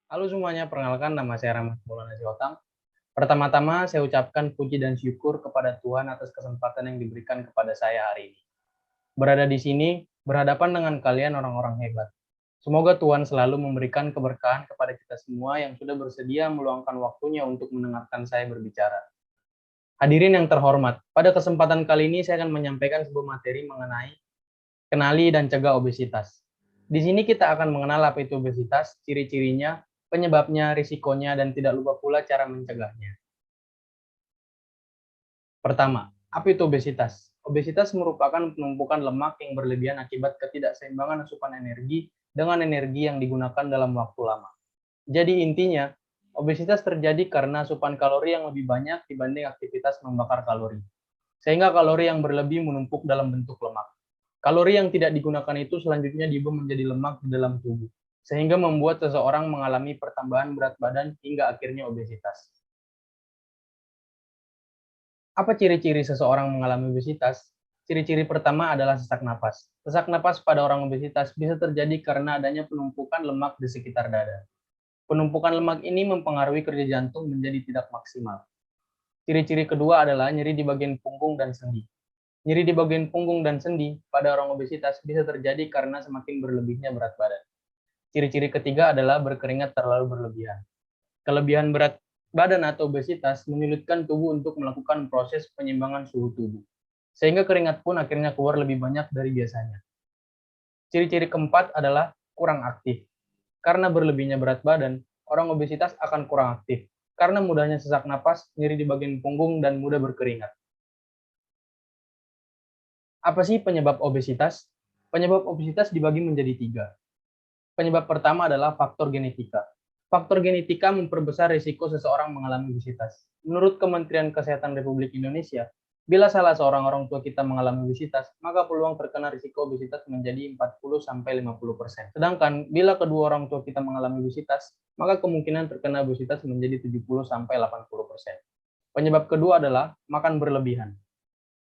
Halo semuanya, perkenalkan nama saya Rahmat Maulana Sihotam. Pertama-tama saya ucapkan puji dan syukur kepada Tuhan atas kesempatan yang diberikan kepada saya hari ini. Berada di sini, berhadapan dengan kalian orang-orang hebat. Semoga Tuhan selalu memberikan keberkahan kepada kita semua yang sudah bersedia meluangkan waktunya untuk mendengarkan saya berbicara. Hadirin yang terhormat, pada kesempatan kali ini saya akan menyampaikan sebuah materi mengenai kenali dan cegah obesitas. Di sini kita akan mengenal apa itu obesitas, ciri-cirinya, penyebabnya, risikonya, dan tidak lupa pula cara mencegahnya. Pertama, apa itu obesitas? Obesitas merupakan penumpukan lemak yang berlebihan akibat ketidakseimbangan asupan energi dengan energi yang digunakan dalam waktu lama. Jadi intinya, obesitas terjadi karena asupan kalori yang lebih banyak dibanding aktivitas membakar kalori. Sehingga kalori yang berlebih menumpuk dalam bentuk lemak. Kalori yang tidak digunakan itu selanjutnya diubah menjadi lemak di dalam tubuh, sehingga membuat seseorang mengalami pertambahan berat badan hingga akhirnya obesitas. Apa ciri-ciri seseorang mengalami obesitas? Ciri-ciri pertama adalah sesak napas. Sesak napas pada orang obesitas bisa terjadi karena adanya penumpukan lemak di sekitar dada. Penumpukan lemak ini mempengaruhi kerja jantung menjadi tidak maksimal. Ciri-ciri kedua adalah nyeri di bagian punggung dan sendi. Nyeri di bagian punggung dan sendi pada orang obesitas bisa terjadi karena semakin berlebihnya berat badan. Ciri-ciri ketiga adalah berkeringat terlalu berlebihan. Kelebihan berat badan atau obesitas menyulitkan tubuh untuk melakukan proses penyimbangan suhu tubuh, sehingga keringat pun akhirnya keluar lebih banyak dari biasanya. Ciri-ciri keempat adalah kurang aktif. Karena berlebihnya berat badan, orang obesitas akan kurang aktif, karena mudahnya sesak napas, nyeri di bagian punggung, dan mudah berkeringat. Apa sih penyebab obesitas? Penyebab obesitas dibagi menjadi tiga. Penyebab pertama adalah faktor genetika. Faktor genetika memperbesar risiko seseorang mengalami obesitas. Menurut Kementerian Kesehatan Republik Indonesia, bila salah seorang orang tua kita mengalami obesitas, maka peluang terkena risiko obesitas menjadi 40-50%. Sedangkan bila kedua orang tua kita mengalami obesitas, maka kemungkinan terkena obesitas menjadi 70-80%. Penyebab kedua adalah makan berlebihan.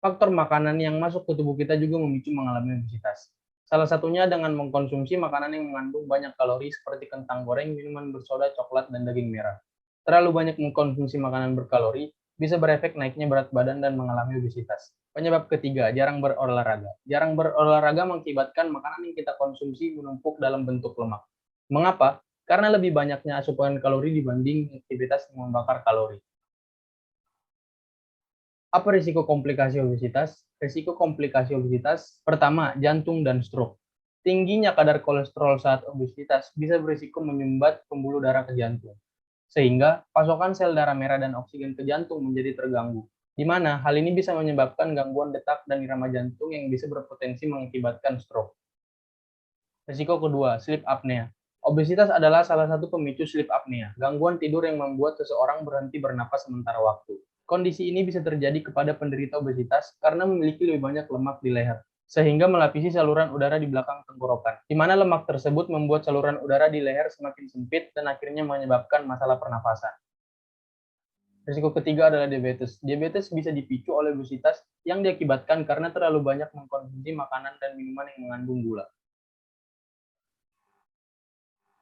Faktor makanan yang masuk ke tubuh kita juga memicu mengalami obesitas. Salah satunya dengan mengkonsumsi makanan yang mengandung banyak kalori seperti kentang goreng, minuman bersoda, coklat, dan daging merah. Terlalu banyak mengkonsumsi makanan berkalori bisa berefek naiknya berat badan dan mengalami obesitas. Penyebab ketiga, jarang berolahraga. Jarang berolahraga mengakibatkan makanan yang kita konsumsi menumpuk dalam bentuk lemak. Mengapa? Karena lebih banyaknya asupan kalori dibanding aktivitas yang membakar kalori. Apa risiko komplikasi obesitas? Risiko komplikasi obesitas, pertama, jantung dan stroke. Tingginya kadar kolesterol saat obesitas bisa berisiko menyumbat pembuluh darah ke jantung, sehingga pasokan sel darah merah dan oksigen ke jantung menjadi terganggu, di mana hal ini bisa menyebabkan gangguan detak dan irama jantung yang bisa berpotensi mengakibatkan stroke. Risiko kedua, sleep apnea. Obesitas adalah salah satu pemicu sleep apnea, gangguan tidur yang membuat seseorang berhenti bernapas sementara waktu. Kondisi ini bisa terjadi kepada penderita obesitas karena memiliki lebih banyak lemak di leher, sehingga melapisi saluran udara di belakang tenggorokan, di mana lemak tersebut membuat saluran udara di leher semakin sempit dan akhirnya menyebabkan masalah pernafasan. Risiko ketiga adalah diabetes. Diabetes bisa dipicu oleh obesitas yang diakibatkan karena terlalu banyak mengkonsumsi makanan dan minuman yang mengandung gula.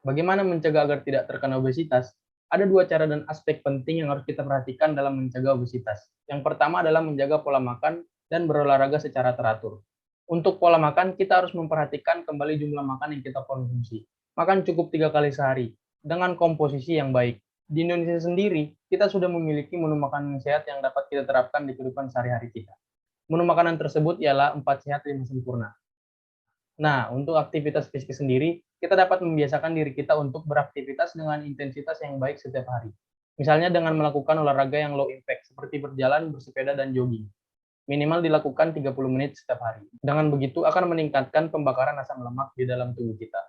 Bagaimana mencegah agar tidak terkena obesitas? Ada dua cara dan aspek penting yang harus kita perhatikan dalam mencegah obesitas. Yang pertama adalah menjaga pola makan dan berolahraga secara teratur. Untuk pola makan, kita harus memperhatikan kembali jumlah makan yang kita konsumsi. Makan cukup 3 kali sehari, dengan komposisi yang baik. Di Indonesia sendiri, kita sudah memiliki menu makanan sehat yang dapat kita terapkan di kehidupan sehari-hari kita. Menu makanan tersebut ialah 4 sehat 5 sempurna. Nah, untuk aktivitas fisik sendiri, kita dapat membiasakan diri kita untuk beraktivitas dengan intensitas yang baik setiap hari. Misalnya dengan melakukan olahraga yang low impact, seperti berjalan, bersepeda, dan jogging. Minimal dilakukan 30 menit setiap hari. Dengan begitu akan meningkatkan pembakaran asam lemak di dalam tubuh kita.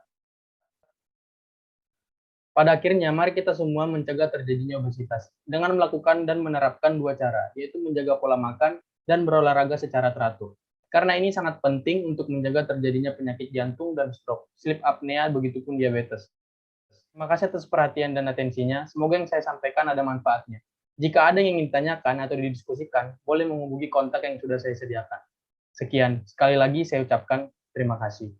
Pada akhirnya, mari kita semua mencegah terjadinya obesitas dengan melakukan dan menerapkan dua cara, yaitu menjaga pola makan dan berolahraga secara teratur. Karena ini sangat penting untuk menjaga terjadinya penyakit jantung dan stroke, sleep apnea, begitupun diabetes. Terima kasih atas perhatian dan atensinya. Semoga yang saya sampaikan ada manfaatnya. Jika ada yang ingin ditanyakan atau didiskusikan, boleh menghubungi kontak yang sudah saya sediakan. Sekian, sekali lagi saya ucapkan terima kasih.